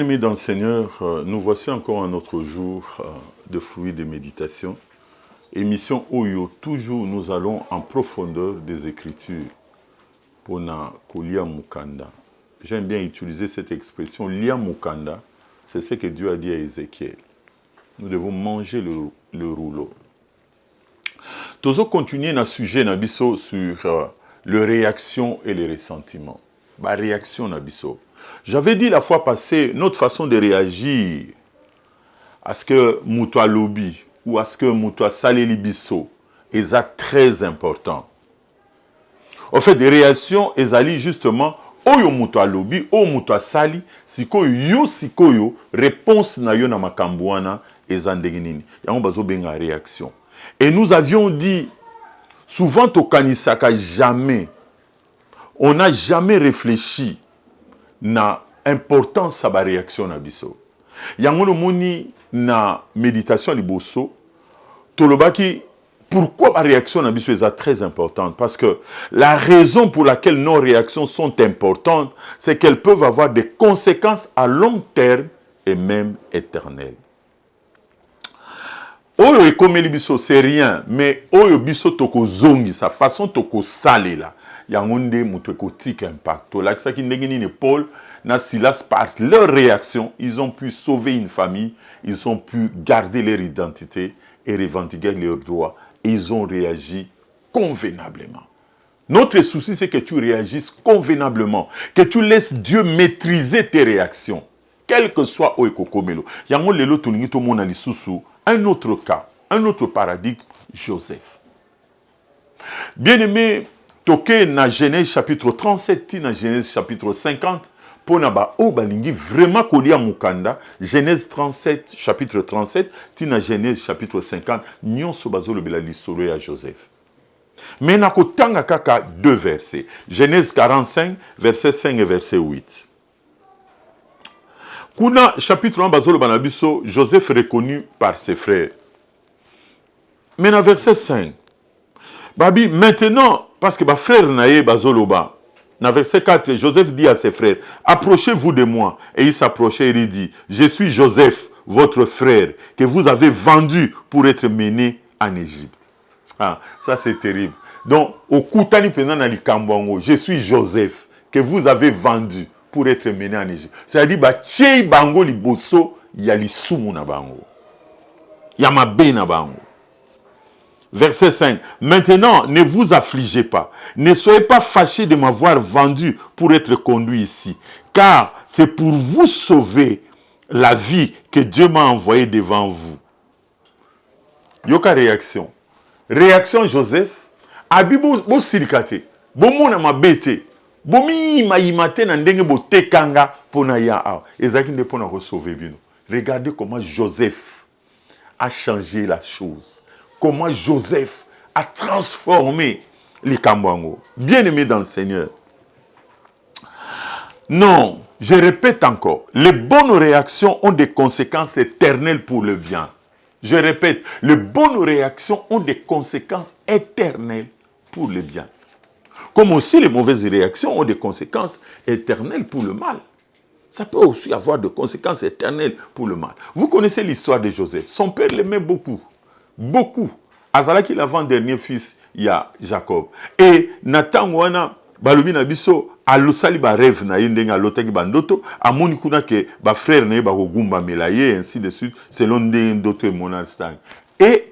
Bien-aimés dans le Seigneur, nous voici encore un autre jour de fruits de méditation. Émission Oyo, toujours nous allons en profondeur des Écritures pour na kolia mukanda. J'aime bien utiliser cette expression, lia mukanda, c'est ce que Dieu a dit à Ézéchiel. Nous devons manger le rouleau. Toujours continuer dans sujet nabiso sur les réactions et les ressentiments. Ma réaction nabiso. J'avais dit la fois passée, notre façon de réagir à ce que Moutoua lobby ou à ce que Moutoua saleli biso est très important. En fait, des réactions, elles allient justement oyo Moutoua lobby, oyo Moutoua sali, sikoyo, réponse na yo na makambuana, ezandeginini. Yango bazo benga réaction. Et nous avions dit, souvent au kanisaka jamais, on n'a jamais réfléchi na importance sa ba réaction na biso. Yango moni na méditation liboso, tolobaki pourquoi la réaction na biso est très importante? Parce que la raison pour laquelle nos réactions sont importantes, c'est qu'elles peuvent avoir des conséquences à long terme et même éternelles. Oyo ekomeli biso c'est rien, mais oyo biso toko zongi sa façon toko sale la. Yango nde muto ekotik impact. To la ki ndenge nini Paul na Silas par leur réaction, ils ont pu sauver une famille, ils ont pu garder leur identité et revendiquer leurs droits. Et ils ont réagi convenablement. Notre souci, c'est que tu réagisses convenablement, que tu laisses Dieu maîtriser tes réactions, quel que soit Oekokomelo. Yango lelo tolingi to mona lisusu, un autre cas, un autre paradigme, Joseph. Bien-aimé, toke na Genèse chapitre 37, ti na Genèse chapitre 50, pour naba o balingi vraiment kolia mukanda, Genèse 37, chapitre 37, ti na Genèse chapitre 50, nyonso bazolo bela lisolo ya Joseph. Mais na kotanga kaka deux versets. Genèse 45, verset 5 et verset 8. Kuna chapitre 1 bazolo banabiso, Joseph reconnu par ses frères. Mais na verset 5, babi maintenant, parce que ba frère naye bazoloba, dans verset 4, Joseph dit à ses frères, approchez-vous de moi. Et il s'approchait et il dit, je suis Joseph, votre frère, que vous avez vendu pour être mené en Égypte. Ah, ça c'est terrible. Donc, au Koutani Penana Likambwango, je suis Joseph, que vous avez vendu pour être mené en Égypte. C'est-à-dire, bah, tchei bango liboso, ya lisumu na bango. Ya mabe na bango. Verset 5. Maintenant, ne vous affligez pas. Ne soyez pas fâchés de m'avoir vendu pour être conduit ici. Car c'est pour vous sauver la vie que Dieu m'a envoyé devant vous. Yoka réaction. Réaction Joseph. Abi bo sirikate. Bo mona mabete. Bo mi imate na ndenge bo tekanga pona ya a. Ezaki nde pona ko sauver bino. Regardez comment Joseph a changé la chose. Comment Joseph a transformé les Kambwango. Bien-aimés dans le Seigneur. Non, je répète encore, les bonnes réactions ont des conséquences éternelles pour le bien. Je répète, les bonnes réactions ont des conséquences éternelles pour le bien. Comme aussi les mauvaises réactions ont des conséquences éternelles pour le mal. Ça peut aussi avoir des conséquences éternelles pour le mal. Vous connaissez l'histoire de Joseph. Son père l'aimait beaucoup. Beaucoup. Azalaki l'avant-dernier fils, il y a Jacob. Et Nathan wana balobi na biso alosali ba rêve na yende nga lotaki bandoto amoni kuna ke ba frère na ba kogumba melaye ainsi de suite selon ndoto monastère. Et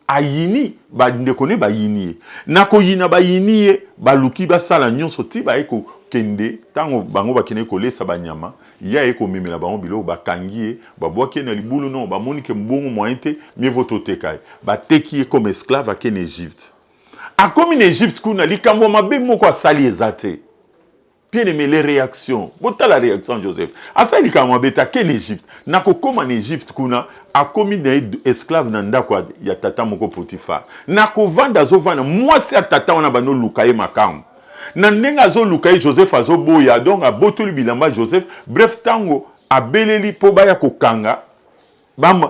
ayini ba ndekone ba yini. Na ko yina ba yini ba luki ba sala nyonso ti ba eko kende tango bango ba kene ko lesa ba nyama ya eko mimela bango bilo ba kangie ba boaki na libulu non ba moni ke mbongo mointe mieux vaut totekai ba teki comme esclave en Égypte. A comme en Égypte kuna likambo mabe moko asali ezate. Bien aimé les réactions. Bota la réaction de Joseph. Asa likambo mabe ta ken Égypte. Na ko comme en Égypte kuna a comme des esclave na ndako ya tata moko Potiphar. Na ko vanda zo vanda moi c'est tata ona bano lukaye makam. Na ndenga zo lukaye Joseph azo boya donc a botoli bilamba Joseph bref tango a beleli po baya kokanga bam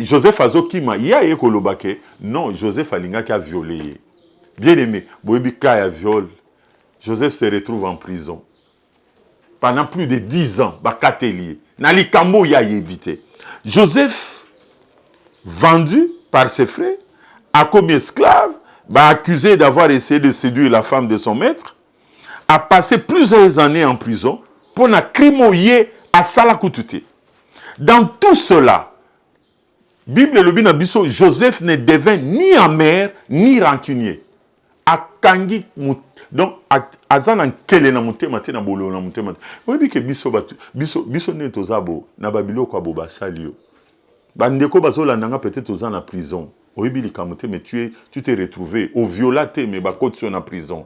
Joseph azo kima ya ye kolobake non Joseph alinga ka violé. Bien aimé boyebi ka ya viol Joseph se retrouve en prison pendant plus de 10 ans bakatelier Na likambo ya yebite. Joseph, vendu par ses frères, a commis esclave, accusé d'avoir essayé de séduire la femme de son maître, a passé plusieurs années en prison pour un crime à Salakutute. Dans tout cela, Bible le bin abisso, Joseph ne devint ni amer ni rancunier. Akangi donc azana kele na mutema te na bolo na mutema. Oyebi ke biso biso ne tozabo na babilo kwa boba salio. Bandeko bazola nanga peut-être aux en prison. Oyebi likamute mais tu t'es retrouvé au violaté mais bakoti sur en prison.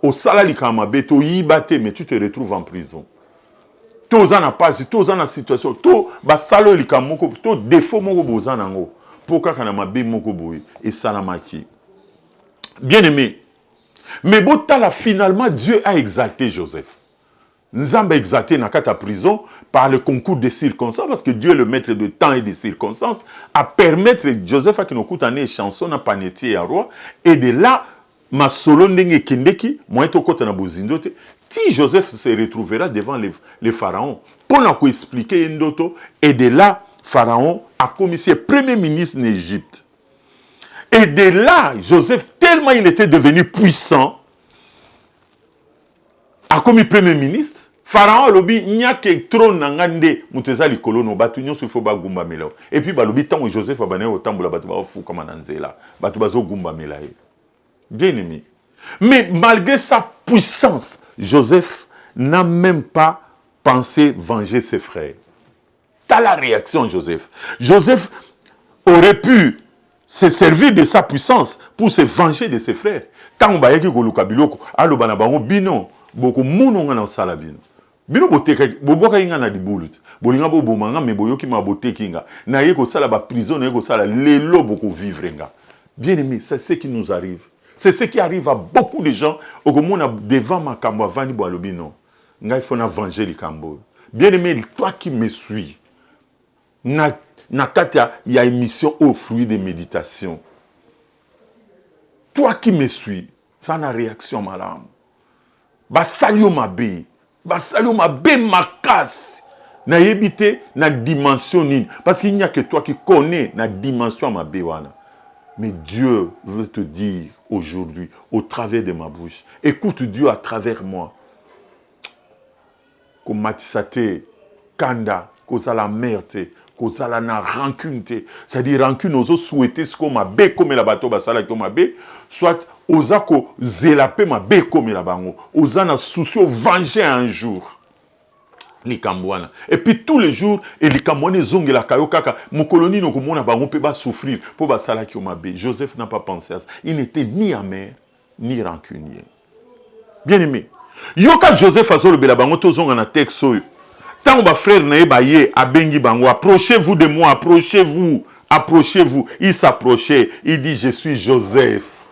Au salali kama beto yibate mais tu te retrouves en prison. Tous en a pas, tous en a situation, tous basalo likamoko, tous défaut moko bozanango. Pourquoi kana mabe moko boy et salamaki. Bien aimé. Mais botala finalement Dieu a exalté Joseph. Nzambe exalté dans la prison par le concours des circonstances, parce que Dieu est le maître de temps et des circonstances, à permettre Joseph à qui nous coûte année chanson na panetier et roi, et de là, ma solo ndenge kendeki, moi to kota na bozindote, si Joseph se retrouvera devant les pharaons, pour nous expliquer ndoto, et de là, Pharaon a commis premier ministre en Égypte. Et de là, Joseph, tellement il était devenu puissant, a commis premier ministre. Pharaon lobi nyake trône ngande muteza likolo no batu nyonso fo ba gumba mela. Et puis ba lobi tango Joseph abane o tambola batu ba fu kama nanzela. Batu bazo gumba mela. Bien aimé. Mais malgré sa puissance, Joseph n'a même pas pensé venger ses frères. T'as la réaction Joseph. Joseph aurait pu se servir de sa puissance pour se venger de ses frères. Tango ba yeki koluka biloko alo bana bango bino boko munonga na sala bino. Bino boteka boboka inga na dibuluti bolinga bo bomanga me boyoki ma botekinga na yeko sala ba prison na yeko sala lelo boko vivre nga. Bien aimé, c'est ce qui nous arrive. C'est ce qui arrive à beaucoup de gens au komona devant ma kambo vani bo alobino. Nga il faut na venger les kambo. Bien aimé, toi qui me suis na katia ya émission au fruit de méditation. Toi qui me suis, ça na réaction malam. Basalio mabe. Basalio mabe makas. Na yebite na dimension nini. Parce qu'il n'y a que toi qui connais la dimension mabe wana. Mais Dieu veut te dire aujourd'hui, au travers de ma bouche, écoute Dieu à travers moi. Comme matisate, kanda, kozala merte, kozala na rancune te. C'est-à-dire rancune ozo souhaiter ce qu'on m'a bé comme la bateau basala qui m'a bé, soit ozako zelape ma bé comme la bango. Ozana soucio venger un jour. Likambwana. Et puis tous les jours, et likambwane zonge la kayo kaka, mon colonie no komona bango peut pas souffrir pour basala qui m'a bé. Joseph n'a pas pensé à ça. Il n'était ni amer, ni rancunier. Bien aimé. Yoka Joseph azolo bela bango tozonga na texte soyo. Tant que frère na baye abengi bango, approchez-vous de moi, approchez-vous, approchez-vous. Il s'approchait, il dit je suis Joseph,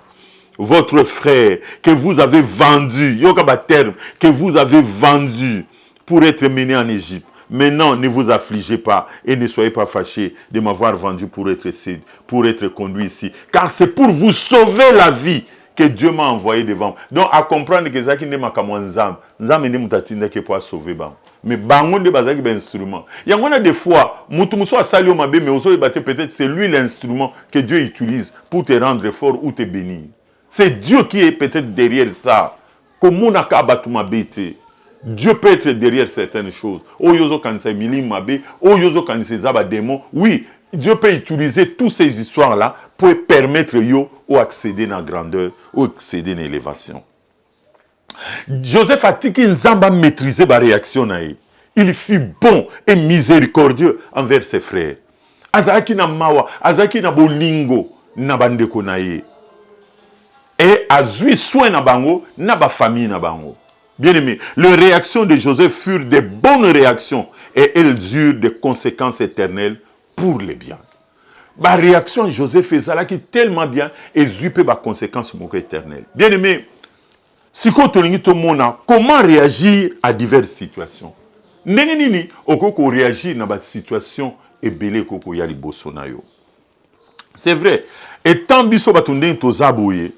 votre frère que vous avez vendu, yoka ba terme que vous avez vendu pour être mené en Égypte. Maintenant, ne vous affligez pas et ne soyez pas fâchés de m'avoir vendu pour être conduit ici. Car c'est pour vous sauver la vie que Dieu m'a envoyé devant. Donc, à comprendre que ça qui n'est pas comme Nzam. Nzam n'est pas pour sauver. Mais bangon de bazaki ben instrument. Il y a des fois, mutumso a sali o mabe, mais oso peut-être c'est lui l'instrument que Dieu utilise pour te rendre fort ou te bénir. C'est Dieu qui est peut-être derrière ça. Comment on a kabatu mabete? Dieu peut être derrière certaines choses. Oh yozo kanisa milim mabe, oh yozo kanisa zaba démon. Oui, Dieu peut utiliser toutes ces histoires-là pour permettre yo ou accéder à la grandeur ou accéder à l'élévation. Joseph a dit qu'il a maîtrisé la réaction. Il fut bon et miséricordieux envers ses frères. Azaki na mawa, azaki na bolingo, na bandeko na ye. Et azui soin na bango, na ba famille na bango. Bien aimé, les réactions de Joseph furent des bonnes réactions et elles eurent des conséquences éternelles pour les biens. La réaction de Joseph faisait là qui tellement bien et eut des conséquences éternelles. Bien aimé, si comment réagir à diverses situations? Ndengenini okoko réagir dans cette situation et belé koko yali bosonayo. C'est vrai. Et tant biso batunde tozaboye,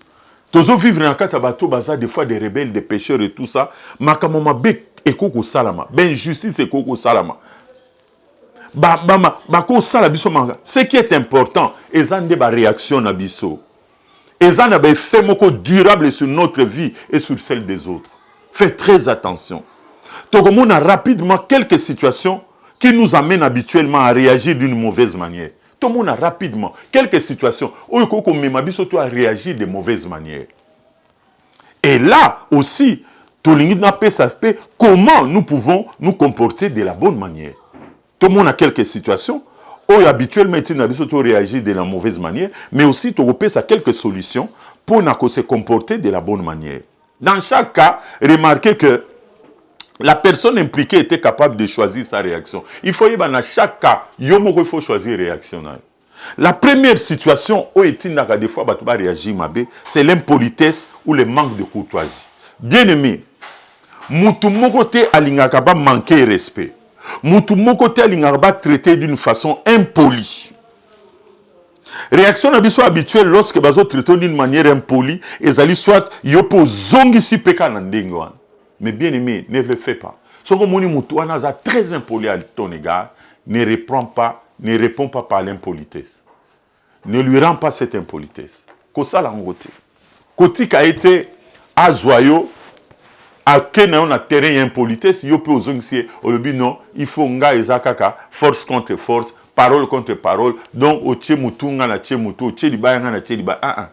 tozo vivre dans kata bato baza des fois des rebelles, des pécheurs et tout ça, makamoma be ekoko salama, ben justice ekoko salama. Ce qui est important, c'est la réaction na biso. Et ça a un effet durable sur notre vie et sur celle des autres. Faites très attention. Donc, on a rapidement quelques situations qui nous amènent habituellement à réagir d'une mauvaise manière. Tout le monde a rapidement quelques situations où on a réagi de mauvaise manière. Et là aussi, comment nous pouvons nous comporter de la bonne manière. Tout le monde a quelques situations où habituellement on réagit de la mauvaise manière, mais aussi tu as quelques solutions pour se comporter de la bonne manière. Dans chaque cas, remarquez que la personne impliquée était capable de choisir sa réaction. Il faut y dans chaque cas, il faut choisir réaction. La première situation où des fois tu vas réagir, c'est l'impolitesse ou le manque de courtoisie. Bien aimé, mutu moko te alingaka ba manquer respect. Mutu moko te alingaka ba traiter d'une façon impolie. Réaction habituelle lorsque bazo traiter d'une manière impolie, ezali soit yopo zongi si peka na ndenge wana. Mais bien aimé, ne le fais pas. Si vous êtes très impoli à ton égard, ne réponds pas par l'impolitesse. Ne lui rends pas cette impolitesse. Kosa la ngote. Koti a été à joyau, à quel on a terrain impolitesse, il peut aux non, il faut nga ezakaka, force contre force, parole contre parole, donc au tche mutunga na tche mutu, au tche libaya na tche libaya.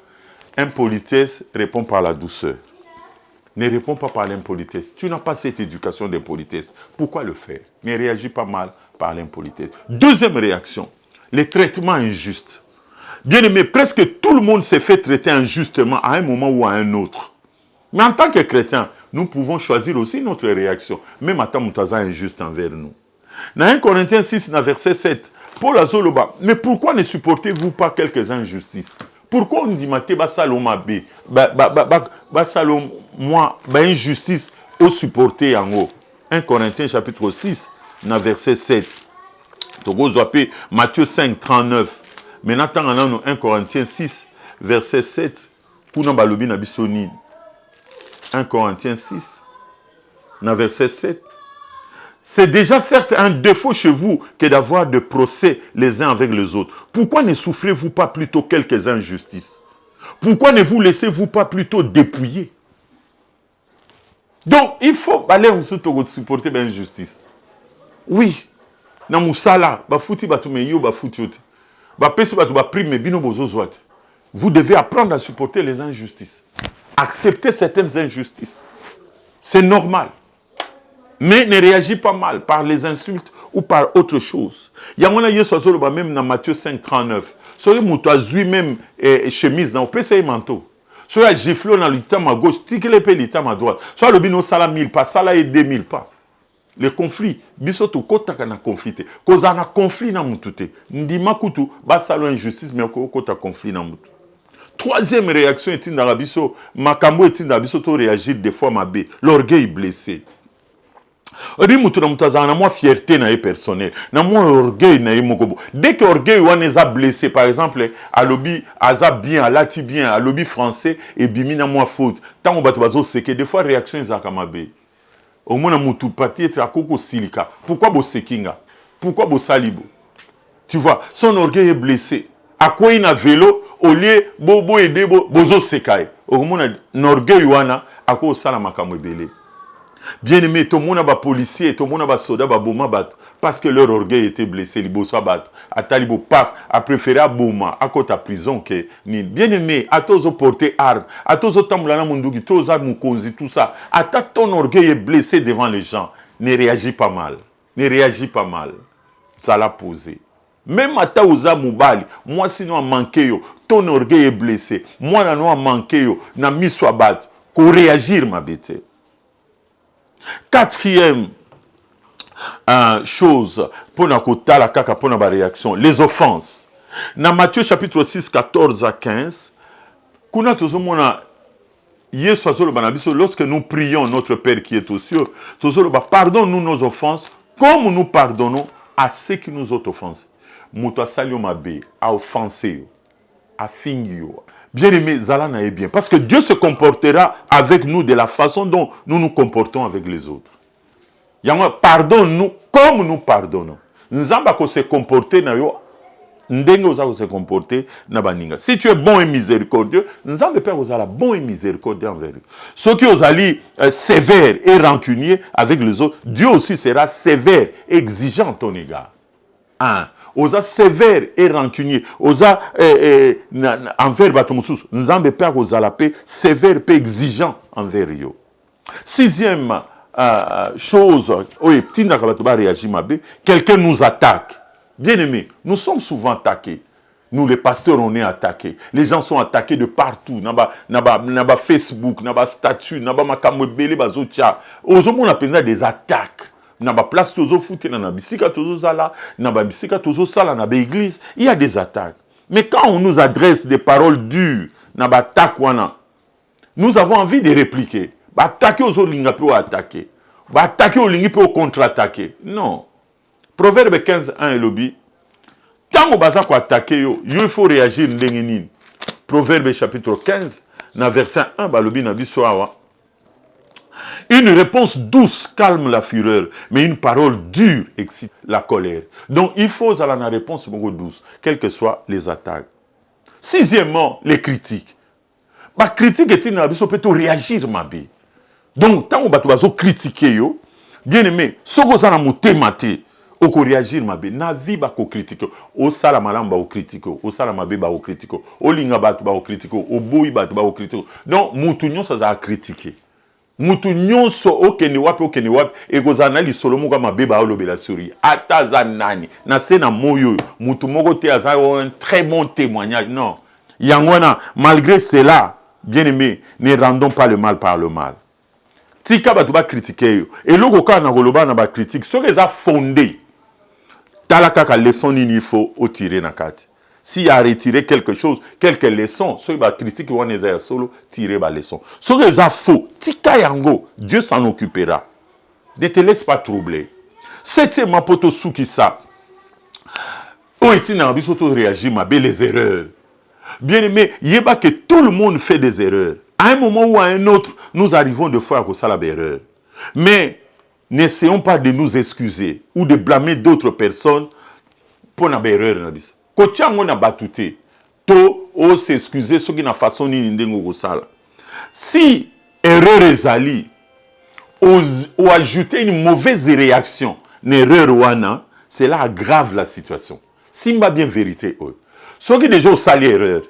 Impolitesse répond par la douceur. Ne réponds pas par l'impolitesse. Tu n'as pas cette éducation d'impolitesse. Pourquoi le faire? Ne réagis pas mal par l'impolitesse. Deuxième réaction, les traitements injustes. Bien aimé, presque tout le monde s'est fait traiter injustement à un moment ou à un autre. Mais en tant que chrétien, nous pouvons choisir aussi notre réaction. Même à temps moutaza injuste envers nous. Dans 1 Corinthiens 6, verset 7, Paul a zoloba, mais pourquoi ne supportez-vous pas quelques injustices? Pourquoi on dit maté basaloma b basaloma injustice au supporter en haut? 1 Corinthiens chapitre 6, verset 7. Matthieu 5, 39. Maintenant, 1 Corinthiens 6, verset 7. 1 Corinthiens 6, verset 7. C'est déjà certes un défaut chez vous que d'avoir de procès les uns avec les autres. Pourquoi ne souffrez-vous pas plutôt quelques injustices? Pourquoi ne vous laissez-vous pas plutôt dépouiller? Donc, il faut aller supporter l'injustice. Oui. Vous devez apprendre à supporter les injustices. Accepter certaines injustices. C'est normal. Mais ne réagis pas mal par les insultes ou par autre chose. Il y a même dans Matthieu 5, 39. Si tu as même chemise dans le manteau. Si tu as giflé dans l'itam à gauche, tu as l'itam à droite. Si tu as le sala 1000 pas, sala et 2000 pas. Le conflit, bisoto kota kana conflit. Cause na conflit na mutute. Ndima kutu ba salo injustice mais kota conflit na mutu. Troisième réaction est dans la biso, makambo est dans la biso to réagir des fois mabé, l'orgueil blessé. Moi fierté na personnel, na moi orgueil na mokobo. Dès que orgueil wana est blessé, par exemple, à lobby aza bien, à lati bien, à lobby français et bimi na moi faute. Tant on bato seke des fois réaction ezaka mabe. Au moins mutu pati être akoko silika. Pourquoi bo sekinga? Pourquoi bo salibo? Tu vois, son orgueil est blessé. À quoi il a vélo au lieu bobo et debo bozo sekai. Au moins orgueil wana ako sala makambo belé. Bien aimé, tout le monde a policier, tout le monde a soldat, parce que leur orgueil était blessé, ils bossent à talibo paf, a préféré à Boma, à côté de la prison que ni. Bien aimé, à tous porter armes, à tous tamblana mundugi, tous armes konzi, tout ça. À ton orgueil est blessé devant les gens, ne réagis pas mal, ne réagis pas mal. Ça l'a posé. Même à Taouza Moubali, moi sinon à manquer yo, ton orgueil est blessé. Moi non à manquer yo, na mis soit bat, qu'on réagir ma bête. Quatrième chose pour la réaction, les offenses. Dans Matthieu chapitre 6, 14 à 15, lorsque nous prions notre Père qui est aux cieux, pardonne-nous nos offenses comme nous pardonnons à ceux qui nous ont offensés. Mouta saliomabe, a offensé, a fini. Bien aimé, Zalana est bien. Parce que Dieu se comportera avec nous de la façon dont nous nous comportons avec les autres. Pardonne-nous comme nous pardonnons. nzamba ko se comporter na yo ndenge oza ko se comporter na baninga. Si tu es bon et miséricordieux, nzambe pe ozala bon et miséricordieux envers eux. Ceux qui osali sévère et rancunier avec les autres, Dieu aussi sera sévère et exigeant à ton égard. Hein? Oza sévère et rancunier, oza envers bato mosusu, nzambe pe ozala pe sévère pe exigeant envers yo. Sixième chose, quelqu'un nous attaque. Bien aimé, nous sommes souvent attaqués. Nous, les pasteurs, on est attaqués. Les gens sont attaqués de partout. Naba Facebook, naba statut, naba makamwebele bazotia. Aujourd'hui, on a des attaques. Naba place tozo foute, naba bisika tozo sala, naba bisika tozo sala, naba église. Il y a des attaques. Mais quand on nous adresse des paroles dures, naba attaque wana, nous avons envie de répliquer. Attaquer aux linga pour attaquer. Attaquer aux linga pour contre-attaquer. Non. Proverbe 15, 1 et lobby. Tant qu'on va attaquer, il faut réagir. Proverbe chapitre 15, verset 1, lobby na bisoawa. Une réponse douce calme la fureur, mais une parole dure excite la colère. Donc il faut avoir une réponse beaucoup douce, quelles que soient les attaques. Sixièmement, les critiques. La critique est une peut réagir, ma vie. Donc, tant qu'on va critiquer, bien aimé, ce que vous avez mouté, on peut réagir, ma vie. Na vie, va critiquer. Au salamalam, va critiquer. Au salamabé, va critiquer. Au lingabat, va critiquer. Au boui, va critiquer. Donc, moutounion, ça va critiquer. Moutounion, so, okeniwap, et vous analysez solo, ma bébé, va l'obéir la souris. Atazanani. Na sena moyo. Moutumogo, te un très bon témoignage. Non. Yangwana, malgré cela, bien aimé, ne rendons pas le mal par le mal. Tika batuba critiquer. Et le goka na goloba na ba critique. Ce qui est fondé. Talaka ka leçon il faut au tirer na kati. S'il a retiré quelque chose, quelques leçons, ceux qui va critiquer ou ne solo tirer ba leçon. Ce qui est faux. Tika yango, Dieu s'en occupera. Ne te laisse pas troubler. C'était ma poto soukisa. On est na bisoto réagir ma belle les erreurs. Bien aimé, il y a que tout le monde fait des erreurs. À un moment ou à un autre, nous arrivons de fois à cause de l'erreur. Mais n'essayons pas de nous excuser ou de blâmer d'autres personnes pour une erreur. Quand on a battu, on s'excuser ce qui n'a façon ni sala. Si erreur est ali, ou ajouter une mauvaise réaction, une erreur wana, cela aggrave la situation. Simba bien vérité. Ceux qui déjà ont sali erreur,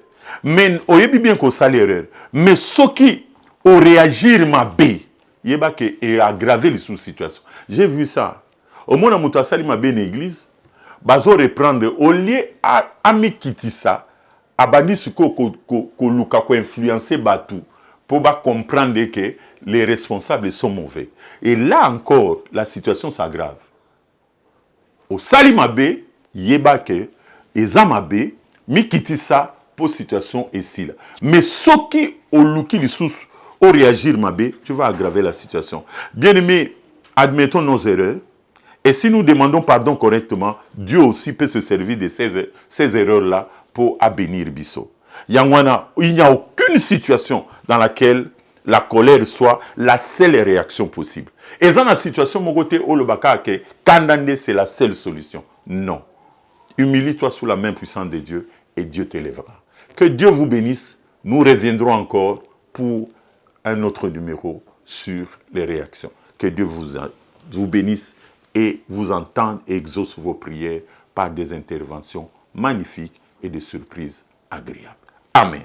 mais on y bien qu'on sali erreur, mais ceux qui ont réagi ma bé, il y a que aggravé les sous-situations. J'ai vu ça. Au moins, on a sali ma bé l'église, bazo reprendre au lieu à mi quitter ça, à bani ce que luka ko influencer batu pour comprendre que les responsables sont mauvais. Et là encore, la situation s'aggrave. Au sali ma bé, il y a que ezamabe mi quitter ça pour situation ici là. Mais ceux qui ont luki les sous au réagir mabé, tu vas aggraver la situation. Bien aimé, admettons nos erreurs. Et si nous demandons pardon correctement, Dieu aussi peut se servir de ces erreurs-là pour bénir Bisso. Yangwana, il n'y a aucune situation dans laquelle la colère soit la seule réaction possible. Et dans la situation, mon côté, Kandande, c'est la seule solution. Non. Humilie-toi sous la main puissante de Dieu et Dieu t'élèvera. Que Dieu vous bénisse. Nous reviendrons encore pour un autre numéro sur les réactions. Que Dieu vous bénisse et vous entende et exauce vos prières par des interventions magnifiques et des surprises agréables. Amen.